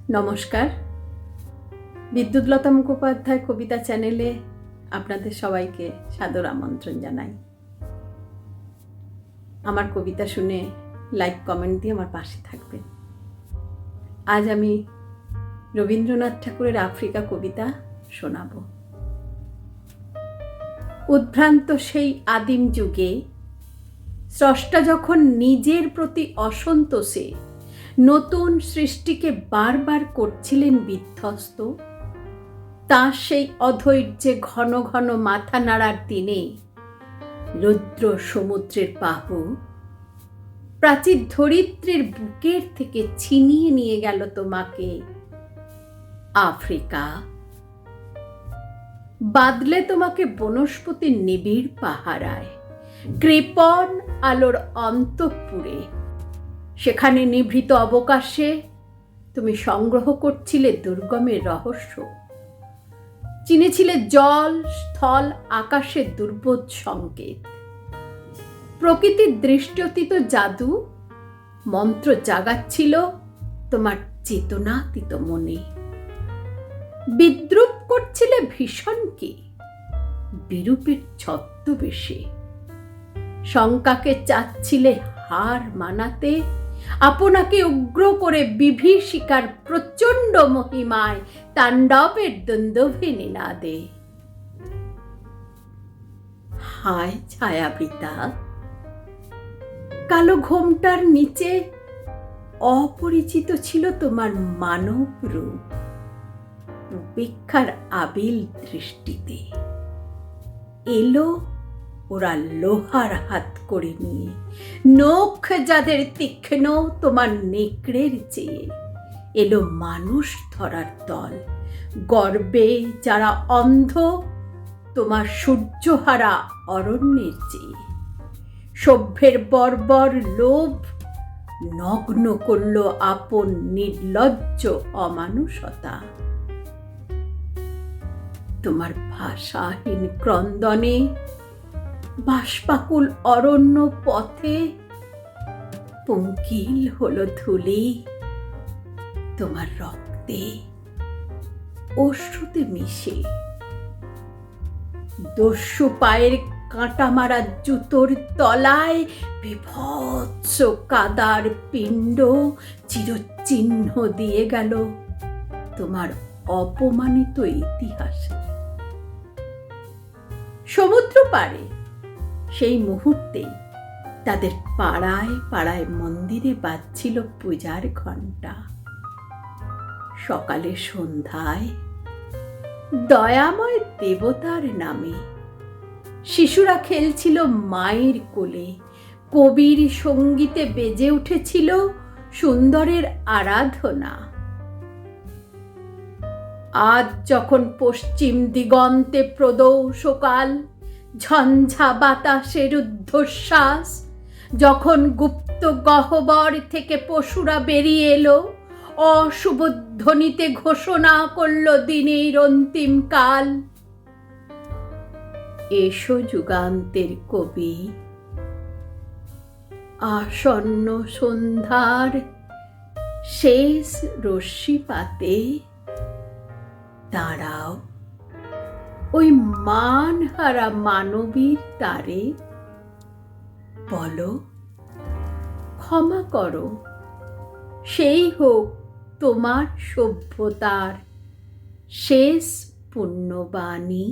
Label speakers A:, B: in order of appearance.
A: নমস্কার। বিদ্যুৎলতা মুখোপাধ্যায় কবিতা চ্যানেলে আপনাদের সবাইকে সাদর আমন্ত্রণ জানাই। আমার কবিতা শুনে লাইক কমেন্ট দিয়ে আমার পাশে থাকবেন। আজ আমি রবীন্দ্রনাথ ঠাকুরের আফ্রিকা কবিতা শোনাব। উদ্ভ্রান্ত সেই আদিম যুগে স্রষ্টা যখন নিজের প্রতি অসন্তোষে নতুন সৃষ্টিকে বারবার করছিলেন বিধ্বস্ত, তাঁর সেই অধৈর্যে ঘন ঘন মাথা নাড়ার দিনে রৌদ্র সমুদ্রের বাহু প্রাচীর ধরিত্রীর বুকের থেকে ছিনিয়ে নিয়ে গেল তোমাকে আফ্রিকা। বাদলে তোমাকে বনস্পতির নিবিড় পাহারায়, কৃপণ আলোর অন্তঃপুরে, সেখানে নিভৃত অবকাশে তুমি সংগ্রহ করছিলে দুর্গমের রহস্য, চিনেছিলে জল স্থল আকাশের দুর্বোধ সংকেত। প্রকৃতির দৃষ্টিতীত জাদু মন্ত্র জাগাচ্ছিল তোমার চেতনাতীত মনে। বিদ্রুপ করছিলে ভীষণকে বিরূপের ছদ্মবেশে, শঙ্কাকে চাচ্ছিলে হার মানাতে, আপনাকে উগ্র করে বিভীষিকার প্রচণ্ড মহিমায় তাণ্ডবের দুন্দুভি নিনাদে। হায় ছায়াবৃতা, কালো ঘোমটার নিচে অপরিচিত ছিল তোমার মানব রূপ। উপেক্ষার আবিল দৃষ্টিতে এলো ওরা লোহার হাত করে নিয়ে, নখ যাদের তীক্ষ্ণ তোমার নেকড়ের চেয়ে। এলো মানুষ ধরার দল, গর্বে যারা অন্ধ তোমার সূর্যহারা অরণ্যের চেয়ে। সভ্যের বর্বর লোভ নগ্ন করল আপন নির্লজ্জ অমানুষতা। তোমার ভাষাহীন ক্রন্দনে বাষ্পাকুল অরণ্য পথে পঙ্কিল হলো ধুলি তোমার রক্তে অশ্রুতে মিশে। দস্যু পায়ের কাঁটা মারা জুতোর তলায় বিভৎস কাদার পিণ্ড চিরচিহ্ন দিয়ে গেল তোমার অপমানিত ইতিহাসে। সমুদ্র পাড়ে সেই মুহূর্তেই তাদের পাড়ায় পাড়ায় মন্দিরে বাজছিল পূজার ঘণ্টা। সকালে সন্ধ্যায় দয়াময় দেবতার নামে শিশুরা খেলছিল মায়ের কোলে। কবির সঙ্গীতে বেজে উঠেছিল সুন্দরের আরাধনা। আজ যখন পশ্চিম দিগন্তে প্রদোষকাল, ঝঞ্ঝা বাতাসের ঊর্ধ্বশ্বাস, যখন গুপ্ত গহ্বর থেকে পশুরা বেরিয়ে এলো, অশুভ ধ্বনিতে ঘোষণা করল দিনের অন্তিম কাল। এসো যুগান্তের কবি, আসন্ন সন্ধ্যার শেষ রশ্মিপাতে দাঁড়াও ওই মানহারা মানবীর তারে। বলো ক্ষমা করো, সেই হোক তোমার সভ্যতার শেষ পুণ্যবাণী।